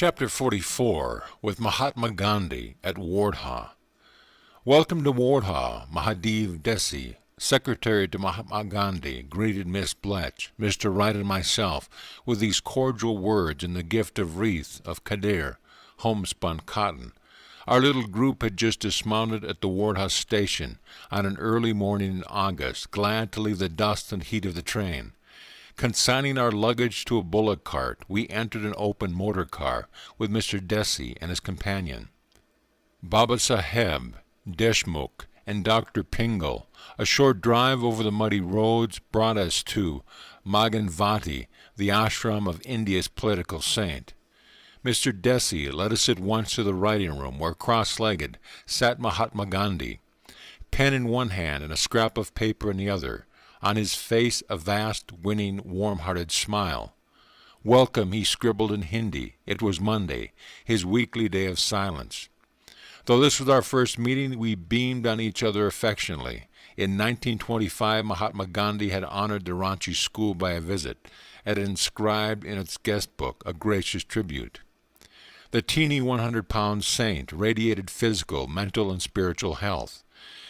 Chapter 44, with Mahatma Gandhi at Wardha. Welcome to Wardha, Mahadev Desi, Secretary to Mahatma Gandhi, greeted Miss Bletch, Mr. Wright and myself with these cordial words and the gift of wreath of Kadir, homespun cotton. Our little group had just dismounted at the Wardha station on an early morning in August, glad to leave the dust and heat of the train. Consigning our luggage to a bullock cart, we entered an open motor car with Mr. Desi and his companion. Baba Saheb, Deshmukh, and Dr. Pingle. A short drive over the muddy roads brought us to Maganvati, the ashram of India's political saint. Mr. Desi led us at once to the writing room, where, cross-legged, sat Mahatma Gandhi, pen in one hand and a scrap of paper in the other. On his face a vast, winning, warm-hearted smile. Welcome, he scribbled in Hindi. It was Monday, his weekly day of silence. Though this was our first meeting, we beamed on each other affectionately. In 1925, Mahatma Gandhi had honored the Ranchi school by a visit, and had inscribed in its guest book a gracious tribute. The teeny 100-pound saint radiated physical, mental, and spiritual health.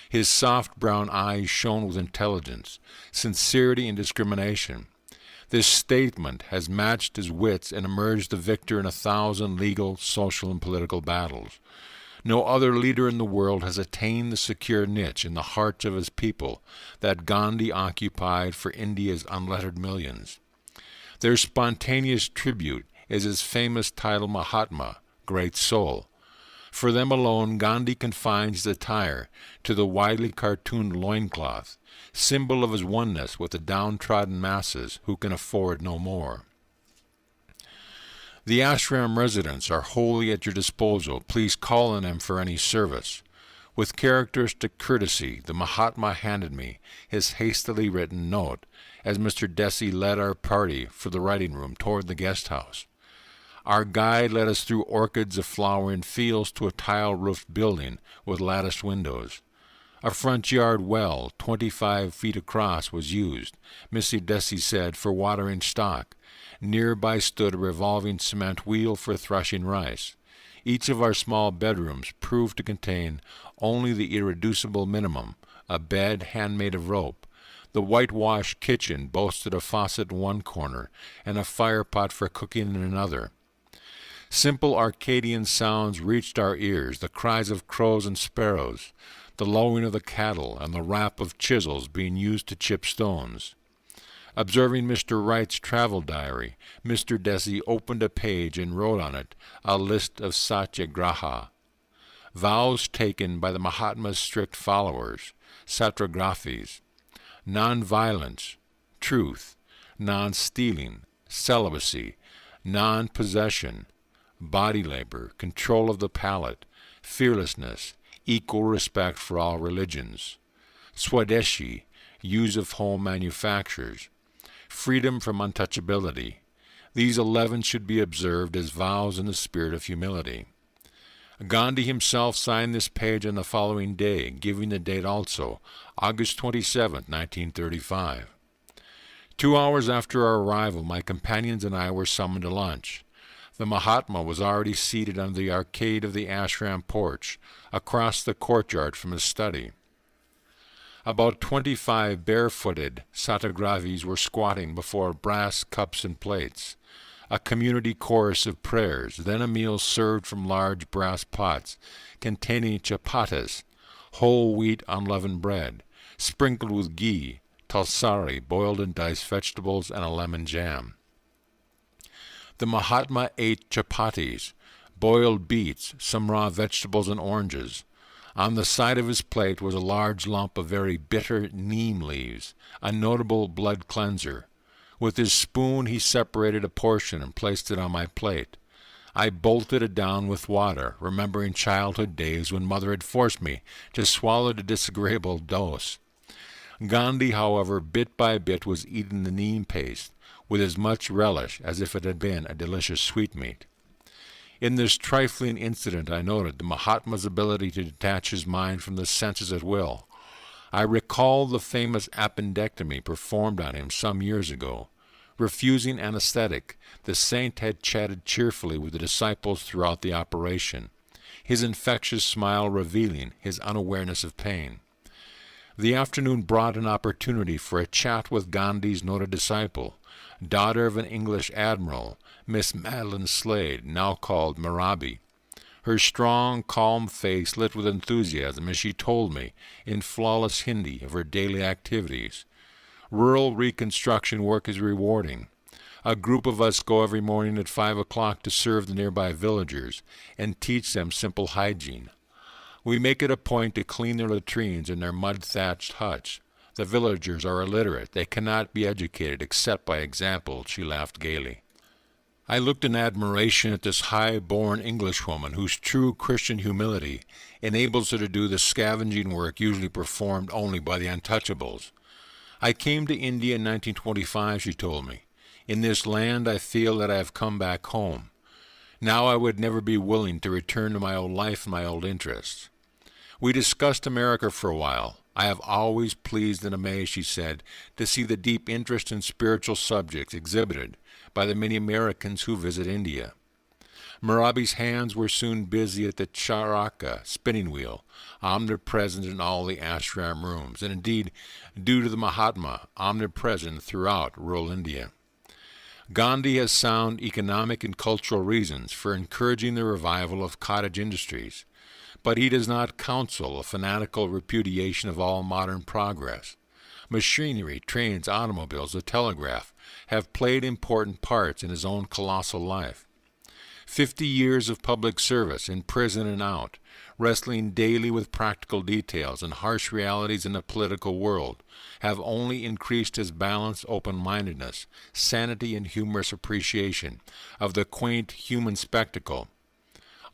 His soft brown eyes shone with intelligence, sincerity, and discrimination. This statement has matched his wits and emerged the victor in 1,000 legal, social, and political battles. No other leader in the world has attained the secure niche in the hearts of his people that Gandhi occupied for India's unlettered millions. Their spontaneous tribute is his famous title Mahatma, Great Soul. For them alone, Gandhi confines his attire to the widely cartooned loincloth, symbol of his oneness with the downtrodden masses who can afford no more. The ashram residents are wholly at your disposal. Please call on them for any service. With characteristic courtesy, the Mahatma handed me his hastily written note as Mr. Desi led our party for the writing room toward the guest house. Our guide led us through orchids of flowering fields to a tile-roofed building with latticed windows. A front yard well, 25 feet across, was used, Mr. Desi said, for watering stock. Nearby stood a revolving cement wheel for threshing rice. Each of our small bedrooms proved to contain only the irreducible minimum, a bed handmade of rope. The whitewashed kitchen boasted a faucet in one corner and a firepot for cooking in another. Simple Arcadian sounds reached our ears, the cries of crows and sparrows, the lowing of the cattle, and the rap of chisels being used to chip stones. Observing Mr. Wright's travel diary, Mr. Desi opened a page and wrote on it a list of satyagraha, vows taken by the Mahatma's strict followers, satragraphies, non-violence, truth, non-stealing, celibacy, non-possession, body labor, control of the palate, fearlessness, equal respect for all religions, swadeshi, use of home manufactures, freedom from untouchability. These 11 should be observed as vows in the spirit of humility. Gandhi himself signed this page on the following day, giving the date also, August 27, 1935. 2 hours after our arrival, my companions and I were summoned to lunch. The Mahatma was already seated under the arcade of the ashram porch, across the courtyard from his study. About 25 barefooted satyagrahis were squatting before brass cups and plates. A community chorus of prayers, then a meal served from large brass pots containing chapatis, whole wheat unleavened bread, sprinkled with ghee, talsari, boiled and diced vegetables, and a lemon jam. The Mahatma ate chapatis, boiled beets, some raw vegetables, and oranges. On the side of his plate was a large lump of very bitter neem leaves, a notable blood cleanser. With his spoon he separated a portion and placed it on my plate. I bolted it down with water, remembering childhood days when mother had forced me to swallow the disagreeable dose. Gandhi, however, bit by bit was eating the neem paste, with as much relish as if it had been a delicious sweetmeat. In this trifling incident I noted the Mahatma's ability to detach his mind from the senses at will. I recalled the famous appendectomy performed on him some years ago. Refusing anesthetic, the saint had chatted cheerfully with the disciples throughout the operation, his infectious smile revealing his unawareness of pain. The afternoon brought an opportunity for a chat with Gandhi's noted disciple, daughter of an English admiral, Miss Madeline Slade, now called Marabi. Her strong, calm face lit with enthusiasm as she told me, in flawless Hindi, of her daily activities. Rural reconstruction work is rewarding. A group of us go every morning at 5 o'clock to serve the nearby villagers and teach them simple hygiene. We make it a point to clean their latrines in their mud-thatched huts. The villagers are illiterate. They cannot be educated except by example, she laughed gaily. I looked in admiration at this high-born Englishwoman whose true Christian humility enables her to do the scavenging work usually performed only by the untouchables. I came to India in 1925, she told me. In this land I feel that I have come back home. Now I would never be willing to return to my old life and my old interests. We discussed America for a while. I have always pleased and amazed, she said, to see the deep interest in spiritual subjects exhibited by the many Americans who visit India. Marabi's hands were soon busy at the charaka spinning wheel, omnipresent in all the ashram rooms, and indeed, due to the Mahatma, omnipresent throughout rural India. Gandhi has sound economic and cultural reasons for encouraging the revival of cottage industries, but he does not counsel a fanatical repudiation of all modern progress. Machinery, trains, automobiles, the telegraph have played important parts in his own colossal life. 50 years of public service, in prison and out, wrestling daily with practical details and harsh realities in the political world, have only increased his balanced open-mindedness, sanity, and humorous appreciation of the quaint human spectacle.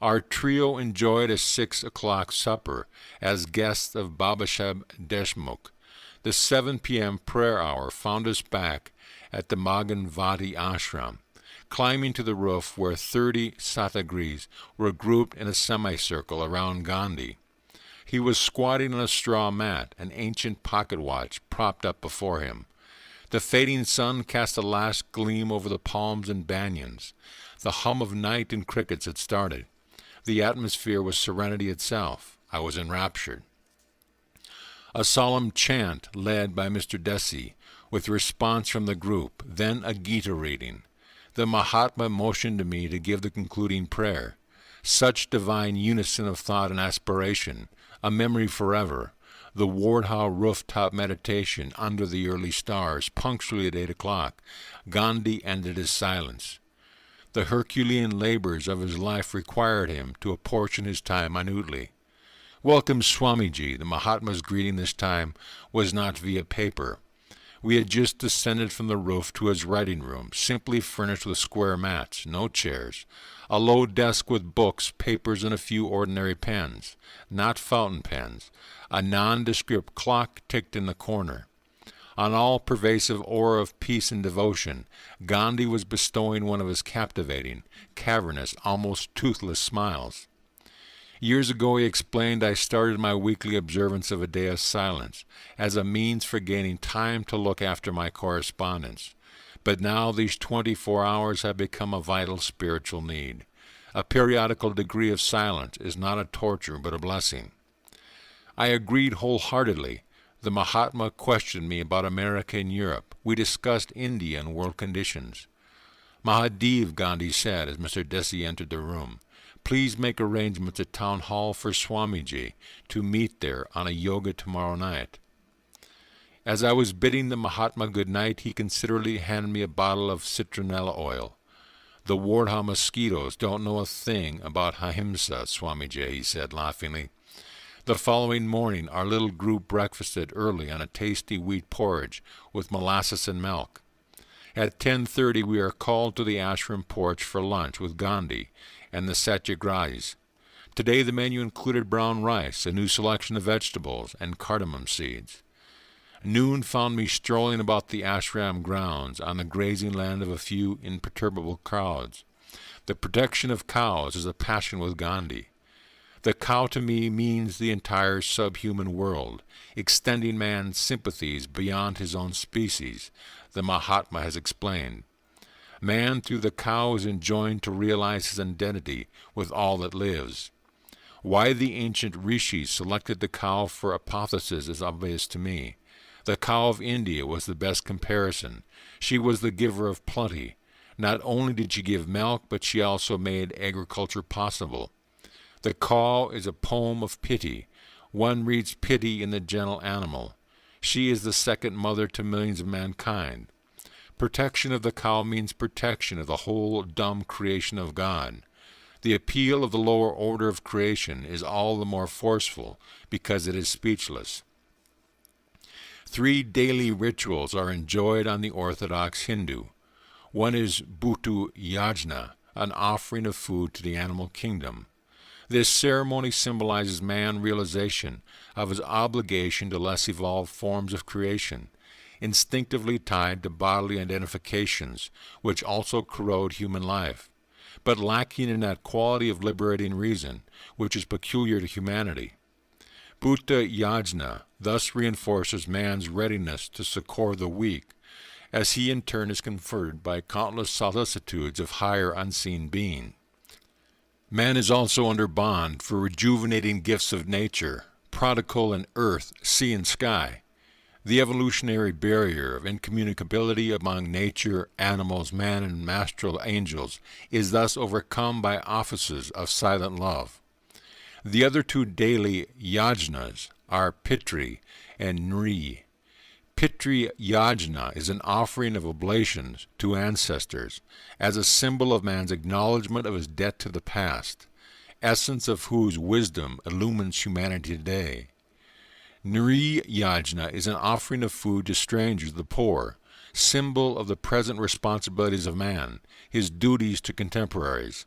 Our trio enjoyed a 6 o'clock supper as guests of Babasaheb Deshmukh. The 7 p.m. prayer hour found us back at the Maganvati ashram, climbing to the roof where 30 Satagris were grouped in a semicircle around Gandhi. He was squatting on a straw mat, an ancient pocket watch propped up before him. The fading sun cast a last gleam over the palms and banyans. The hum of night and crickets had started. The atmosphere was serenity itself. I was enraptured. A solemn chant led by Mr. Desi, with response from the group, then a Gita reading. The Mahatma motioned to me to give the concluding prayer. Such divine unison of thought and aspiration, a memory forever, the Wardhouse rooftop meditation under the early stars, punctually at 8 o'clock, Gandhi ended his silence. The Herculean labors of his life required him to apportion his time minutely. Welcome, Swamiji. The Mahatma's greeting this time was not via paper. We had just descended from the roof to his writing room, simply furnished with square mats, no chairs, a low desk with books, papers, and a few ordinary pens, not fountain pens. A nondescript clock ticked in the corner. On all-pervasive aura of peace and devotion, Gandhi was bestowing one of his captivating, cavernous, almost toothless smiles. Years ago, he explained, I started my weekly observance of a day of silence as a means for gaining time to look after my correspondence. But now these 24 hours have become a vital spiritual need. A periodical degree of silence is not a torture but a blessing. I agreed wholeheartedly. The Mahatma questioned me about America and Europe. We discussed India and world conditions. Mahadev, Gandhi said as Mr. Desi entered the room, please make arrangements at Town Hall for Swamiji to meet there on a yoga tomorrow night. As I was bidding the Mahatma good night, he considerately handed me a bottle of citronella oil. The Wardha mosquitoes don't know a thing about Ahimsa, Swamiji, he said laughingly. The following morning, our little group breakfasted early on a tasty wheat porridge with molasses and milk. At 10:30, we are called to the ashram porch for lunch with Gandhi and the Satyagrahis. Today the menu included brown rice, a new selection of vegetables, and cardamom seeds. Noon found me strolling about the ashram grounds on the grazing land of a few imperturbable cows. The protection of cows is a passion with Gandhi. The cow to me means the entire subhuman world, extending man's sympathies beyond his own species, the Mahatma has explained. Man through the cow is enjoined to realize his identity with all that lives. Why the ancient rishis selected the cow for apotheosis is obvious to me. The cow of India was the best comparison. She was the giver of plenty. Not only did she give milk, but she also made agriculture possible. The cow is a poem of pity. One reads pity in the gentle animal. She is the second mother to millions of mankind. Protection of the cow means protection of the whole dumb creation of God. The appeal of the lower order of creation is all the more forceful because it is speechless. 3 daily rituals are enjoyed on the Orthodox Hindu. One is Bhutu Yajna, an offering of food to the animal kingdom. This ceremony symbolizes man's realization of his obligation to less evolved forms of creation, instinctively tied to bodily identifications, which also corrode human life, but lacking in that quality of liberating reason which is peculiar to humanity. Bhuta Yajna thus reinforces man's readiness to succor the weak, as he in turn is conferred by countless solicitudes of higher unseen being. Man is also under bond for rejuvenating gifts of nature, prodigal in earth, sea, and sky. The evolutionary barrier of incommunicability among nature, animals, man, and astral angels is thus overcome by offices of silent love. The other 2 daily yajnas are Pitri and Nri. Pitri Yajna is an offering of oblations to ancestors as a symbol of man's acknowledgement of his debt to the past, essence of whose wisdom illumines humanity today. Nri Yajna is an offering of food to strangers, the poor, symbol of the present responsibilities of man, his duties to contemporaries.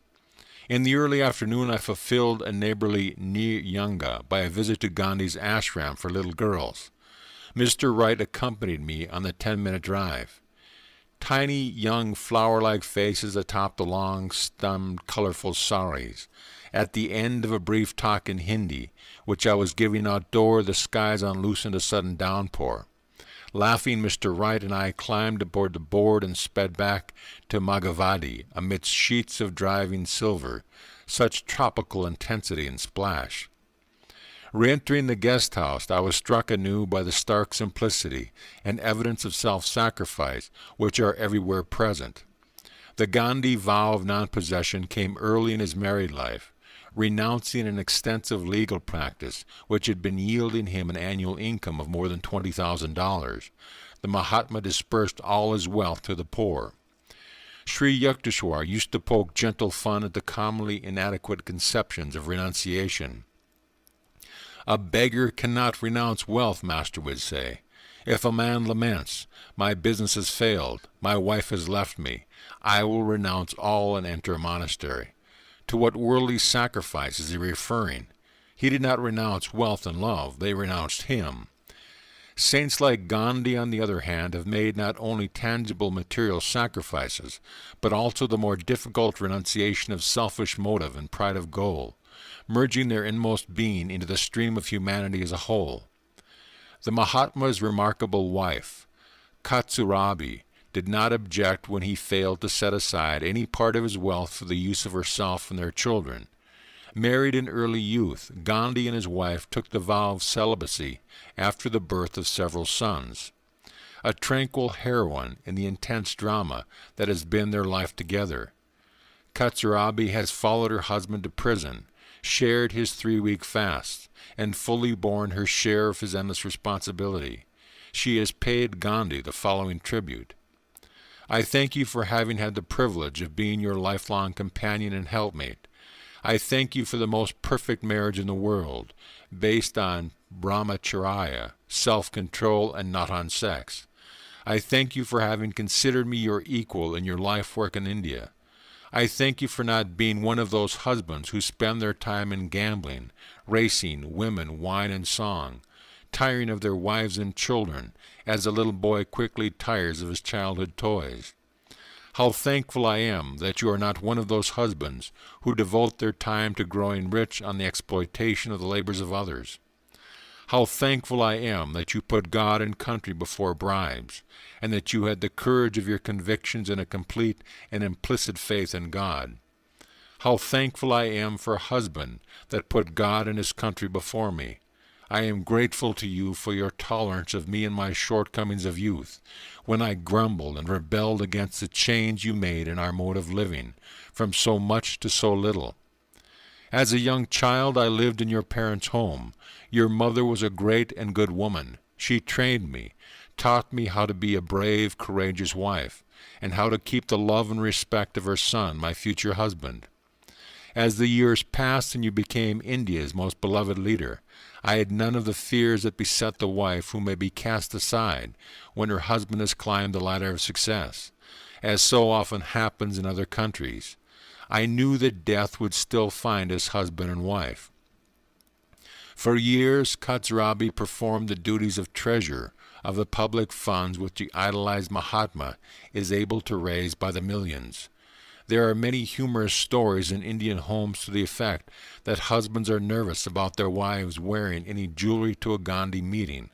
In the early afternoon I fulfilled a neighborly Niyanga by a visit to Gandhi's ashram for little girls. Mr. Wright accompanied me on the 10-minute drive. Tiny, young, flower-like faces atop the long-stemmed, colorful saris. At the end of a brief talk in Hindi, which I was giving outdoor, the skies unloosened a sudden downpour. Laughing, Mr. Wright and I climbed aboard the board and sped back to Maghavadi amidst sheets of driving silver, such tropical intensity and splash. Re-entering the guest house, I was struck anew by the stark simplicity and evidence of self-sacrifice which are everywhere present. The Gandhi vow of non-possession came early in his married life, renouncing an extensive legal practice which had been yielding him an annual income of more than $20,000. The Mahatma dispersed all his wealth to the poor. Sri Yukteswar used to poke gentle fun at the commonly inadequate conceptions of renunciation. A beggar cannot renounce wealth, Master would say. If a man laments, "My business has failed, my wife has left me," I will renounce all and enter a monastery. To what worldly sacrifice is he referring? He did not renounce wealth and love, they renounced him. Saints like Gandhi, on the other hand, have made not only tangible material sacrifices, but also the more difficult renunciation of selfish motive and pride of goal, merging their inmost being into the stream of humanity as a whole. The Mahatma's remarkable wife, Katsurabi, did not object when he failed to set aside any part of his wealth for the use of herself and their children. Married in early youth, Gandhi and his wife took the vow of celibacy after the birth of several sons. A tranquil heroine in the intense drama that has been their life together. Katsurabi has followed her husband to prison, shared his 3-week fast, and fully borne her share of his endless responsibility. She has paid Gandhi the following tribute. I thank you for having had the privilege of being your lifelong companion and helpmate. I thank you for the most perfect marriage in the world, based on Brahmacharya, self-control, and not on sex. I thank you for having considered me your equal in your life work in India. I thank you for not being one of those husbands who spend their time in gambling, racing, women, wine, and song, tiring of their wives and children, as a little boy quickly tires of his childhood toys. How thankful I am that you are not one of those husbands who devote their time to growing rich on the exploitation of the labors of others. How thankful I am that you put God and country before bribes, and that you had the courage of your convictions and a complete and implicit faith in God. How thankful I am for a husband that put God and his country before me. I am grateful to you for your tolerance of me and my shortcomings of youth, when I grumbled and rebelled against the change you made in our mode of living, from so much to so little. As a young child I lived in your parents' home. Your mother was a great and good woman. She trained me, taught me how to be a brave, courageous wife, and how to keep the love and respect of her son, my future husband. As the years passed and you became India's most beloved leader, I had none of the fears that beset the wife who may be cast aside when her husband has climbed the ladder of success, as so often happens in other countries. I knew that death would still find us husband and wife. For years, Kotzebue performed the duties of treasurer of the public funds which the idolized Mahatma is able to raise by the millions. There are many humorous stories in Indian homes to the effect that husbands are nervous about their wives wearing any jewelry to a Gandhi meeting.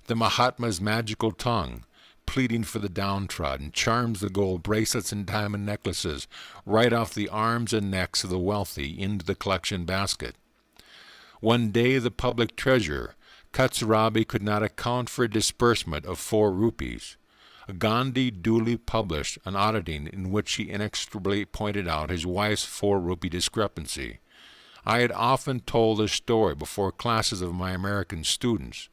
The Mahatma's magical tongue, pleading for the downtrodden, charms the gold bracelets and diamond necklaces right off the arms and necks of the wealthy into the collection basket. One day the public treasurer, Kotzebue, could not account for a disbursement of 4 rupees. Gandhi duly published an auditing in which he inexorably pointed out his wife's 4-rupee discrepancy. I had often told this story before classes of my American students.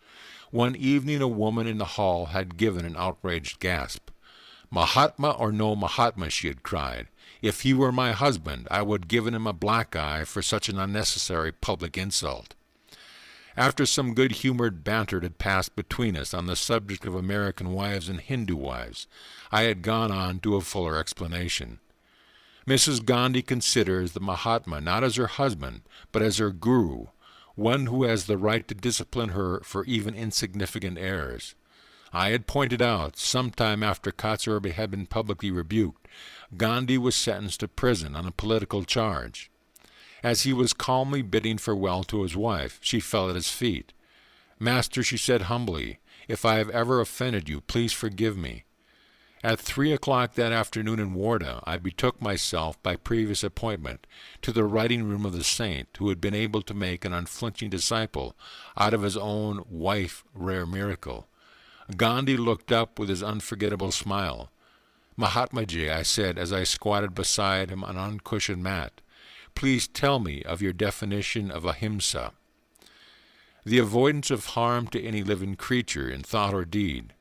One evening a woman in the hall had given an outraged gasp. "Mahatma or no Mahatma," she had cried, "if he were my husband, I would give him a black eye for such an unnecessary public insult." After some good-humored banter had passed between us on the subject of American wives and Hindu wives, I had gone on to a fuller explanation. Mrs. Gandhi considers the Mahatma not as her husband, but as her guru, one who has the right to discipline her for even insignificant errors. I had pointed out, some time after Kotzebue had been publicly rebuked, Gandhi was sentenced to prison on a political charge. As he was calmly bidding farewell to his wife, she fell at his feet. "Master," she said humbly, "if I have ever offended you, please forgive me." At 3 o'clock that afternoon in Warda, I betook myself, by previous appointment, to the writing-room of the saint who had been able to make an unflinching disciple out of his own wife, rare miracle. Gandhi looked up with his unforgettable smile. "Mahatmaji," I said as I squatted beside him on an uncushioned mat, "please tell me of your definition of ahimsa." "The avoidance of harm to any living creature in thought or deed."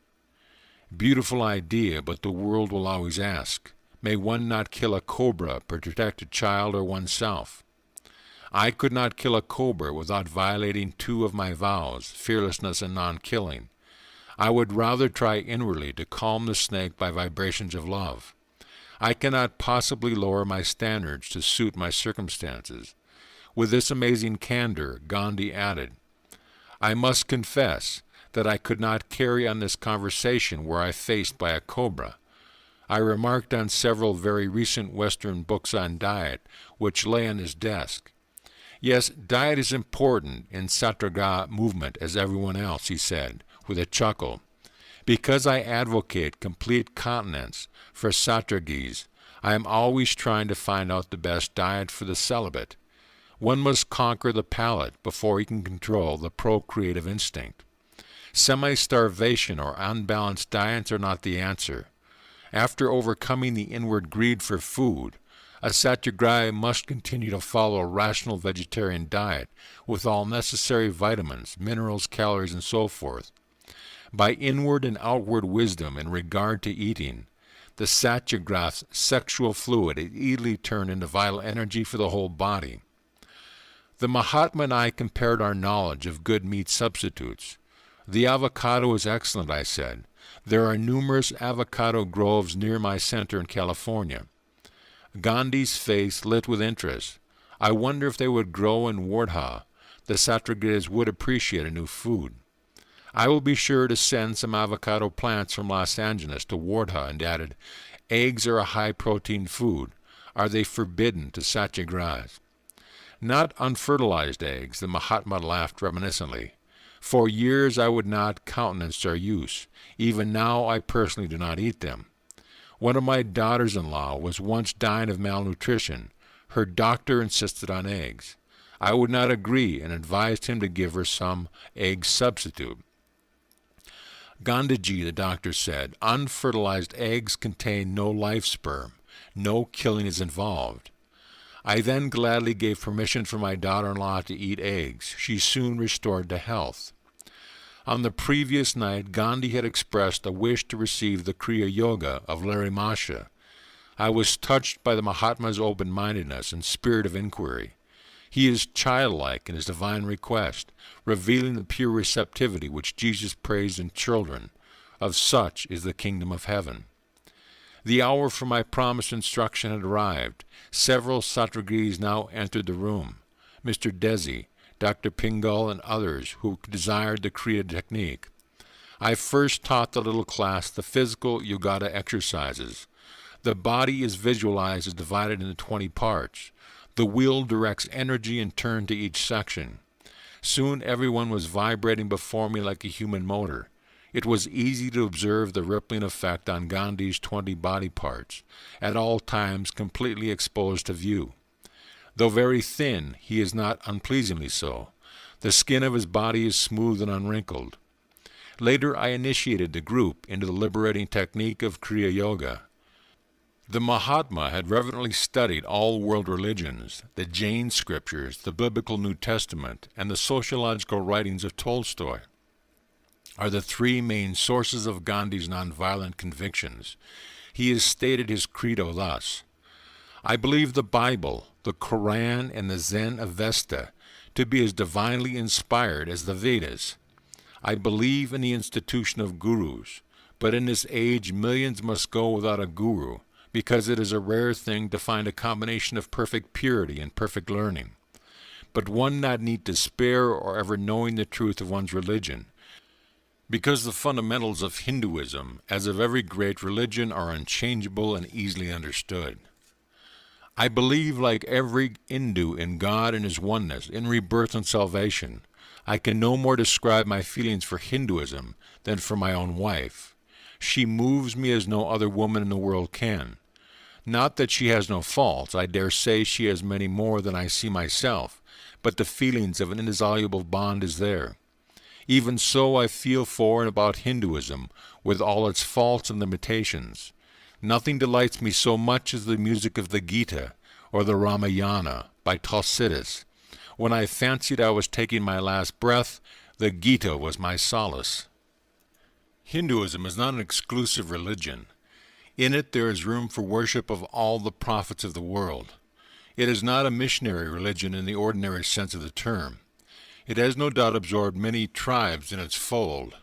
Beautiful idea, but the world will always ask, may one not kill a cobra to protect a child or oneself? I could not kill a cobra without violating 2 of my vows, fearlessness and non-killing. I would rather try inwardly to calm the snake by vibrations of love. I cannot possibly lower my standards to suit my circumstances. With this amazing candor, Gandhi added, "I must confess that I could not carry on this conversation were I faced by a cobra." I remarked on several very recent Western books on diet, which lay on his desk. "Yes, diet is important in Satyagraha movement as everyone else," he said, with a chuckle. "Because I advocate complete continence for Satyagis, I am always trying to find out the best diet for the celibate. One must conquer the palate before he can control the procreative instinct. Semi-starvation or unbalanced diets are not the answer. After overcoming the inward greed for food, a Satyagrahi must continue to follow a rational vegetarian diet with all necessary vitamins, minerals, calories, and so forth. By inward and outward wisdom in regard to eating, the Satyagraha's sexual fluid is easily turned into vital energy for the whole body. The Mahatma and I compared our knowledge of good meat substitutes. The avocado is excellent, I said. There are numerous avocado groves near my center in California. Gandhi's face lit with interest. I wonder if they would grow in Wardha. The Satyagrahis would appreciate a new food. I will be sure to send some avocado plants from Los Angeles to Wardha, and added, Eggs are a high-protein food. Are they forbidden to satyagrahas? Not unfertilized eggs, the Mahatma laughed reminiscently. For years I would not countenance their use. Even now I personally do not eat them. One of my daughters-in-law was once dying of malnutrition. Her doctor insisted on eggs. I would not agree and advised him to give her some egg substitute. Gandhiji, the doctor said, unfertilized eggs contain no life sperm. No killing is involved. I then gladly gave permission for my daughter-in-law to eat eggs. She soon restored to health. On the previous night, Gandhi had expressed a wish to receive the Kriya Yoga of Larry Masha. I was touched by the Mahatma's open-mindedness and spirit of inquiry. He is childlike in his divine request, revealing the pure receptivity which Jesus praised in children. Of such is the kingdom of heaven. The hour for my promised instruction had arrived. Several Satragiris now entered the room. Mr. Desi, Dr. Pingal, and others who desired the Kriya technique. I first taught the little class the physical Yogoda exercises. The body is visualized as divided into 20 parts. The wheel directs energy in turn to each section. Soon everyone was vibrating before me like a human motor. It was easy to observe the rippling effect on Gandhi's 20 body parts, at all times completely exposed to view. Though very thin, he is not unpleasingly so. The skin of his body is smooth and unwrinkled. Later I initiated the group into the liberating technique of Kriya Yoga. The Mahatma had reverently studied all world religions, the Jain scriptures, the biblical New Testament, and the sociological writings of Tolstoy are the three main sources of Gandhi's nonviolent convictions. He has stated his credo thus: I believe the Bible, the Quran, and the Zen Avesta to be as divinely inspired as the Vedas. I believe in the institution of gurus, but in this age millions must go without a guru, because it is a rare thing to find a combination of perfect purity and perfect learning. But one not need despair or ever knowing the truth of one's religion, because the fundamentals of Hinduism, as of every great religion, are unchangeable and easily understood. I believe, like every Hindu, in God and His oneness, in rebirth and salvation. I can no more describe my feelings for Hinduism than for my own wife. She moves me as no other woman in the world can. Not that she has no faults, I dare say she has many more than I see myself, but the feelings of an indissoluble bond is there. Even so I feel for and about Hinduism, with all its faults and limitations. Nothing delights me so much as the music of the Gita or the Ramayana by Thucydides. When I fancied I was taking my last breath, the Gita was my solace. Hinduism is not an exclusive religion. In it there is room for worship of all the prophets of the world. It is not a missionary religion in the ordinary sense of the term. It has no doubt absorbed many tribes in its fold.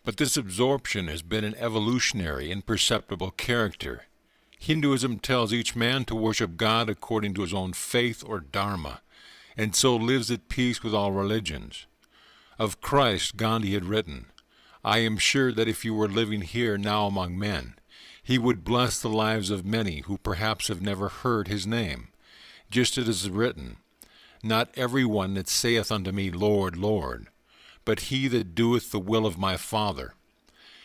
But this absorption has been an evolutionary, imperceptible character. Hinduism tells each man to worship God according to his own faith or dharma, and so lives at peace with all religions. Of Christ, Gandhi had written, I am sure that if you were living here now among men, he would bless the lives of many who perhaps have never heard his name. Just as it is written, Not every one that saith unto me, Lord, Lord, but he that doeth the will of my Father.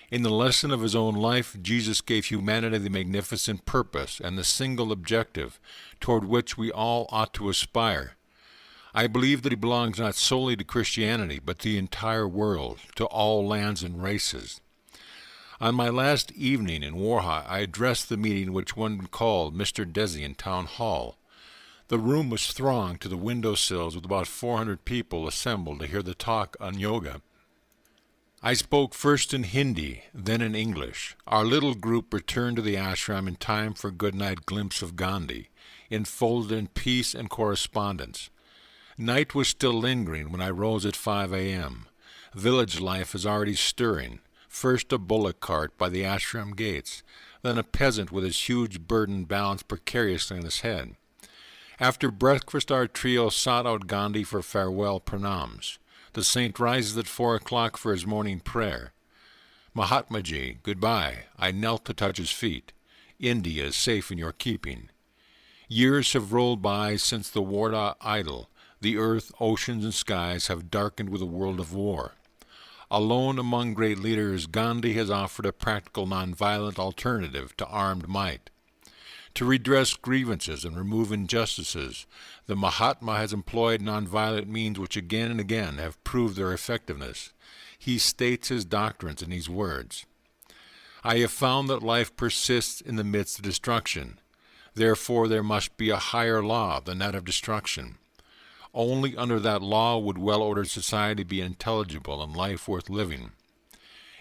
In the lesson of his own life, Jesus gave humanity the magnificent purpose and the single objective toward which we all ought to aspire. I believe that he belongs not solely to Christianity, but to the entire world, to all lands and races. On my last evening in Warha, I addressed the meeting which one called Mr. Desi in Town Hall. The room was thronged to the window sills with about 400 people assembled to hear the talk on yoga. I spoke first in Hindi, then in English. Our little group returned to the ashram in time for a good-night glimpse of Gandhi, enfolded in peace and correspondence. Night was still lingering when I rose at 5 a.m. Village life is already stirring. First a bullock cart by the ashram gates, then a peasant with his huge burden balanced precariously on his head. After breakfast our trio sought out Gandhi for farewell pranams. The saint rises at 4 o'clock for his morning prayer. Mahatmaji, goodbye. I knelt to touch his feet. India is safe in your keeping. Years have rolled by since the warred idol. The earth, oceans, and skies have darkened with a world of war. Alone among great leaders, Gandhi has offered a practical nonviolent alternative to armed might. To redress grievances and remove injustices, the Mahatma has employed nonviolent means which again and again have proved their effectiveness. He states his doctrines in these words: I have found that life persists in the midst of destruction. Therefore there must be a higher law than that of destruction. Only under that law would well-ordered society be intelligible and life worth living.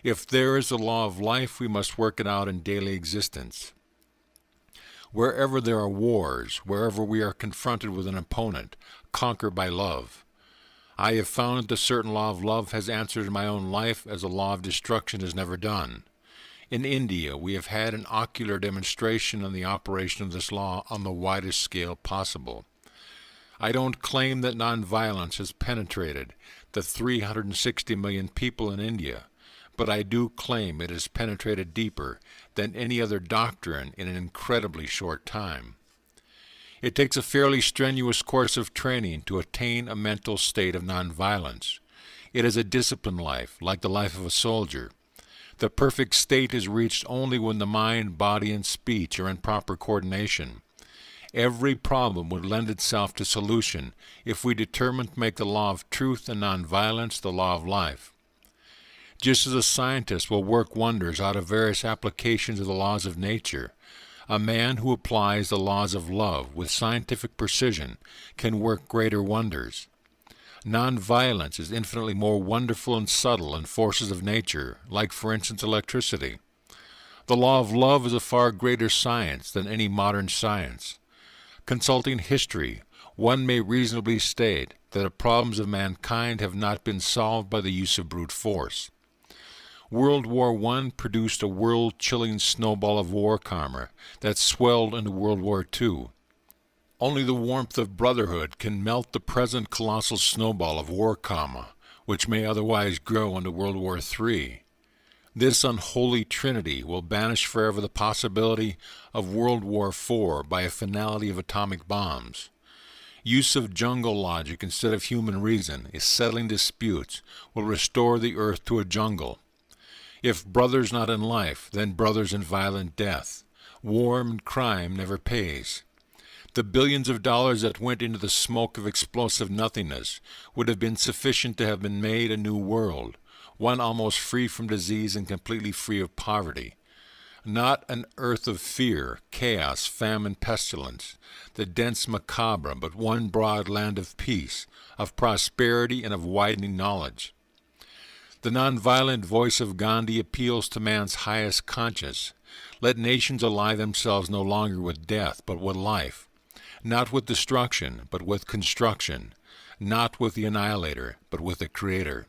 If there is a law of life, we must work it out in daily existence. Wherever there are wars, wherever we are confronted with an opponent, conquer by love. I have found that the certain law of love has answered in my own life as the law of destruction has never done. In India, we have had an ocular demonstration on the operation of this law on the widest scale possible. I don't claim that nonviolence has penetrated the 360 million people in India, but I do claim it has penetrated deeper than any other doctrine in an incredibly short time. It takes a fairly strenuous course of training to attain a mental state of nonviolence. It is a disciplined life, like the life of a soldier. The perfect state is reached only when the mind, body, and speech are in proper coordination. Every problem would lend itself to solution if we determined to make the law of truth and nonviolence the law of life. Just as a scientist will work wonders out of various applications of the laws of nature, a man who applies the laws of love with scientific precision can work greater wonders. Nonviolence is infinitely more wonderful and subtle than forces of nature, like, for instance, electricity. The law of love is a far greater science than any modern science. Consulting history, one may reasonably state that the problems of mankind have not been solved by the use of brute force. World War I produced a world-chilling snowball of war karma that swelled into World War II. Only the warmth of brotherhood can melt the present colossal snowball of war karma, which may otherwise grow into World War III. This unholy trinity will banish forever the possibility of World War IV by a finality of atomic bombs. Use of jungle logic instead of human reason is settling disputes will restore the earth to a jungle. If brothers not in life, then brothers in violent death. War and crime never pays. The billions of dollars that went into the smoke of explosive nothingness would have been sufficient to have been made a new world, one almost free from disease and completely free of poverty. Not an earth of fear, chaos, famine, pestilence, the dense macabre, but one broad land of peace, of prosperity, and of widening knowledge. The nonviolent voice of Gandhi appeals to man's highest conscience. Let nations ally themselves no longer with death, but with life. Not with destruction, but with construction. Not with the annihilator, but with the creator.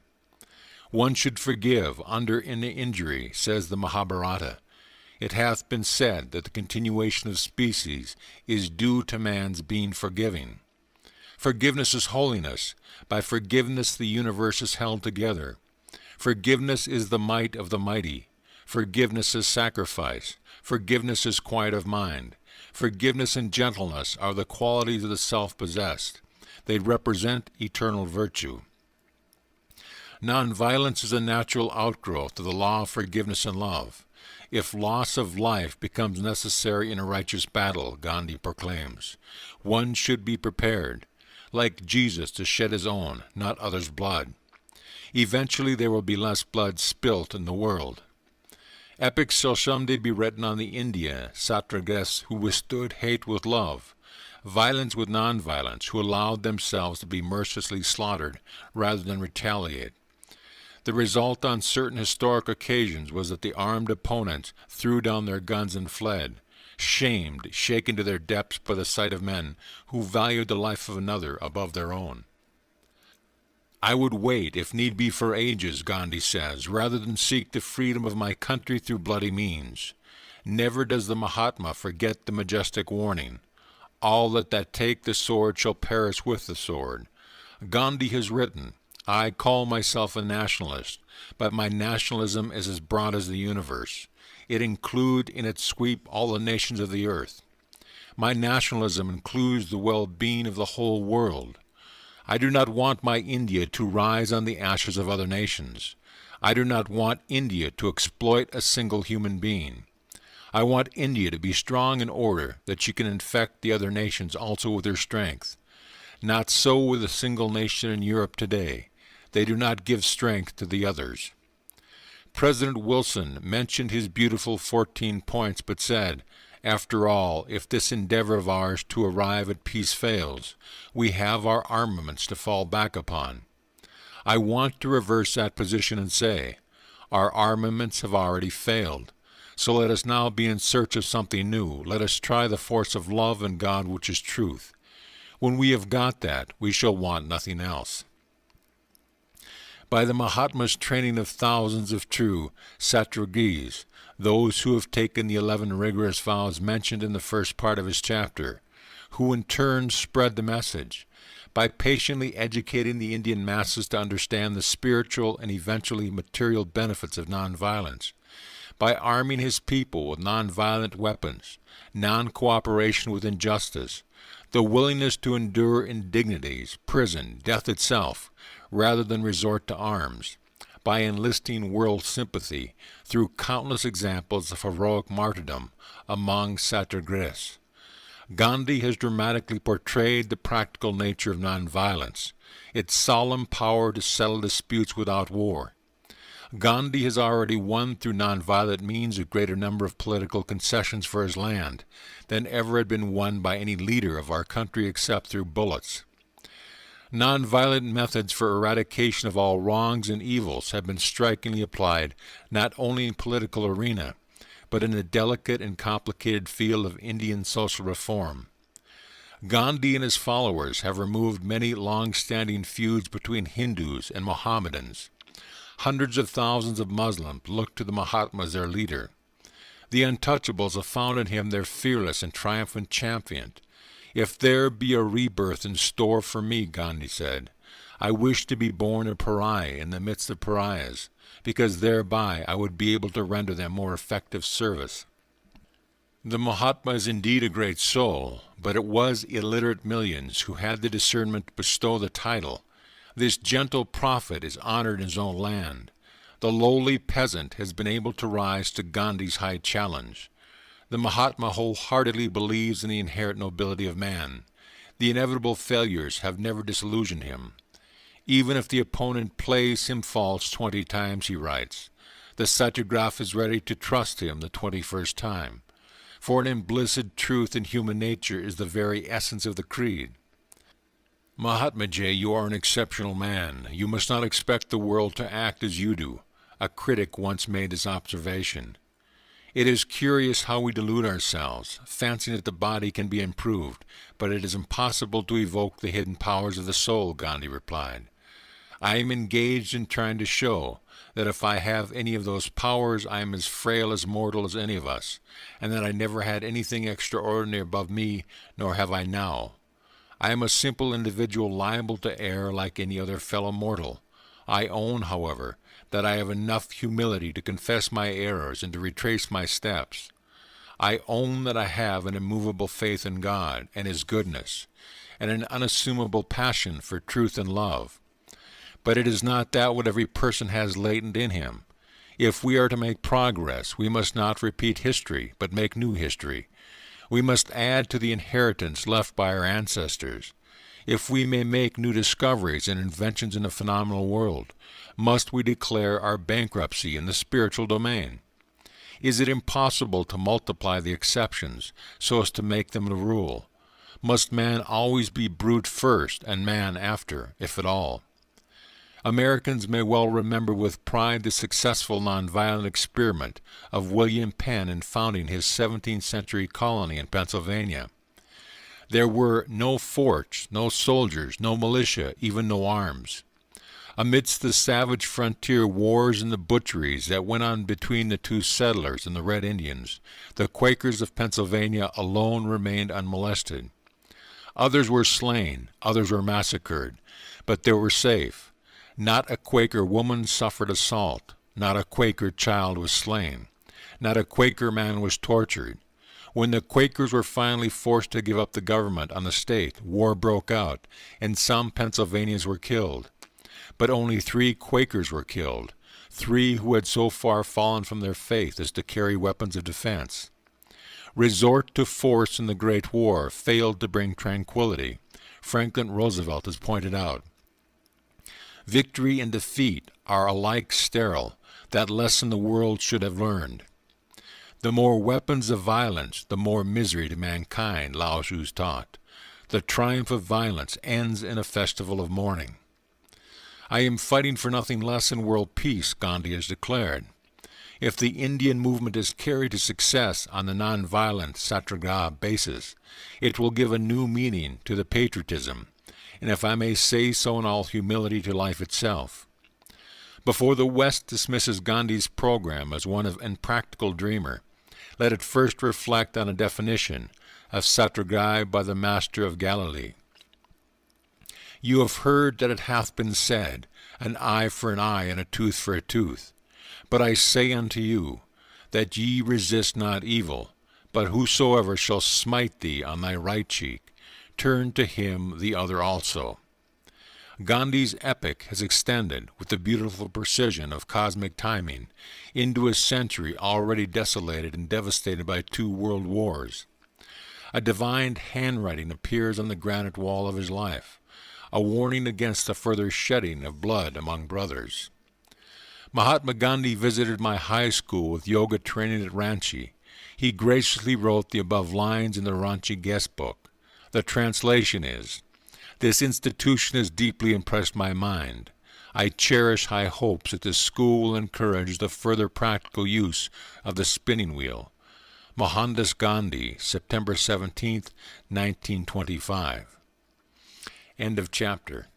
One should forgive under an injury, says the Mahabharata. It hath been said that the continuation of species is due to man's being forgiving. Forgiveness is holiness. By forgiveness the universe is held together. Forgiveness is the might of the mighty. Forgiveness is sacrifice. Forgiveness is quiet of mind. Forgiveness and gentleness are the qualities of the self-possessed. They represent eternal virtue. Nonviolence is a natural outgrowth of the law of forgiveness and love. If loss of life becomes necessary in a righteous battle, Gandhi proclaims, one should be prepared, like Jesus, to shed his own, not others' blood. Eventually there will be less blood spilt in the world. Epics shall someday be written on the India satragas who withstood hate with love, violence with nonviolence, who allowed themselves to be mercilessly slaughtered rather than retaliate. The result on certain historic occasions was that the armed opponents threw down their guns and fled, shamed, shaken to their depths by the sight of men who valued the life of another above their own. I would wait, if need be for ages, Gandhi says, rather than seek the freedom of my country through bloody means. Never does the Mahatma forget the majestic warning, all that take the sword shall perish with the sword. Gandhi has written, I call myself a nationalist, but my nationalism is as broad as the universe. It includes in its sweep all the nations of the earth. My nationalism includes the well-being of the whole world. I do not want my India to rise on the ashes of other nations. I do not want India to exploit a single human being. I want India to be strong in order that she can infect the other nations also with her strength. Not so with a single nation in Europe today. They do not give strength to the others. President Wilson mentioned his beautiful 14 points, but said, after all, if this endeavor of ours to arrive at peace fails, we have our armaments to fall back upon. I want to reverse that position and say, our armaments have already failed. So let us now be in search of something new. Let us try the force of love and God, which is truth. When we have got that, we shall want nothing else. By the Mahatma's training of thousands of true satragis, those who have taken the 11 rigorous vows mentioned in the first part of his chapter, who in turn spread the message, by patiently educating the Indian masses to understand the spiritual and eventually material benefits of nonviolence, by arming his people with nonviolent weapons, non-cooperation with injustice, the willingness to endure indignities, prison, death itself, rather than resort to arms, by enlisting world sympathy through countless examples of heroic martyrdom among satyagrahis. Gandhi has dramatically portrayed the practical nature of nonviolence, its solemn power to settle disputes without war. Gandhi has already won through nonviolent means a greater number of political concessions for his land than ever had been won by any leader of our country except through bullets. Nonviolent methods for eradication of all wrongs and evils have been strikingly applied not only in political arena, but in the delicate and complicated field of Indian social reform. Gandhi and his followers have removed many long-standing feuds between Hindus and Mohammedans. Hundreds of thousands of Muslims look to the Mahatma as their leader. The untouchables have found in him their fearless and triumphant champion. If there be a rebirth in store for me, Gandhi said, I wish to be born a pariah in the midst of pariahs, because thereby I would be able to render them more effective service. The Mahatma is indeed a great soul, but it was illiterate millions who had the discernment to bestow the title. This gentle prophet is honored in his own land. The lowly peasant has been able to rise to Gandhi's high challenge. The Mahatma wholeheartedly believes in the inherent nobility of man. The inevitable failures have never disillusioned him. Even if the opponent plays him false 20 times, he writes, the Satyagraph is ready to trust him the 21st time. For an implicit truth in human nature is the very essence of the creed. Mahatma Ji, you are an exceptional man. You must not expect the world to act as you do. A critic once made this observation. It is curious how we delude ourselves, fancying that the body can be improved, but it is impossible to evoke the hidden powers of the soul, Gandhi replied. I am engaged in trying to show that if I have any of those powers, I am as frail as mortal as any of us, and that I never had anything extraordinary above me, nor have I now. I am a simple individual liable to err like any other fellow mortal. I own, however, that I have enough humility to confess my errors and to retrace my steps. I own that I have an immovable faith in God and His goodness, and an unassumable passion for truth and love. But it is not that what every person has latent in him. If we are to make progress, we must not repeat history, but make new history. We must add to the inheritance left by our ancestors. If we may make new discoveries and inventions in the phenomenal world, must we declare our bankruptcy in the spiritual domain? Is it impossible to multiply the exceptions so as to make them the rule? Must man always be brute first and man after, if at all? Americans may well remember with pride the successful nonviolent experiment of William Penn in founding his 17th century colony in Pennsylvania. There were no forts, no soldiers, no militia, even no arms. Amidst the savage frontier wars and the butcheries that went on between the two settlers and the Red Indians, the Quakers of Pennsylvania alone remained unmolested. Others were slain, others were massacred, but they were safe. Not a Quaker woman suffered assault. Not a Quaker child was slain. Not a Quaker man was tortured. When the Quakers were finally forced to give up the government on the state, war broke out, and some Pennsylvanians were killed. But only 3 Quakers were killed, 3 who had so far fallen from their faith as to carry weapons of defense. Resort to force in the Great War failed to bring tranquility, Franklin Roosevelt has pointed out. Victory and defeat are alike sterile, that lesson the world should have learned. The more weapons of violence, the more misery to mankind, Lao Tzu's taught. The triumph of violence ends in a festival of mourning. I am fighting for nothing less than world peace, Gandhi has declared. If the Indian movement is carried to success on the non-violent Satyagraha basis, it will give a new meaning to the patriotism, and if I may say so in all humility, to life itself. Before the West dismisses Gandhi's program as one of impractical dreamer, let it first reflect on a definition of Satyagraha by the Master of Galilee. You have heard that it hath been said, an eye for an eye and a tooth for a tooth. But I say unto you, that ye resist not evil, but whosoever shall smite thee on thy right cheek, turn to him the other also. Gandhi's epic has extended, with the beautiful precision of cosmic timing, into a century already desolated and devastated by 2 world wars. A divine handwriting appears on the granite wall of his life, a warning against the further shedding of blood among brothers. Mahatma Gandhi visited my high school with yoga training at Ranchi. He graciously wrote the above lines in the Ranchi guest book. The translation is, "This institution has deeply impressed my mind. I cherish high hopes that this school will encourage the further practical use of the spinning wheel." Mohandas Gandhi, September 17, 1925. End of chapter.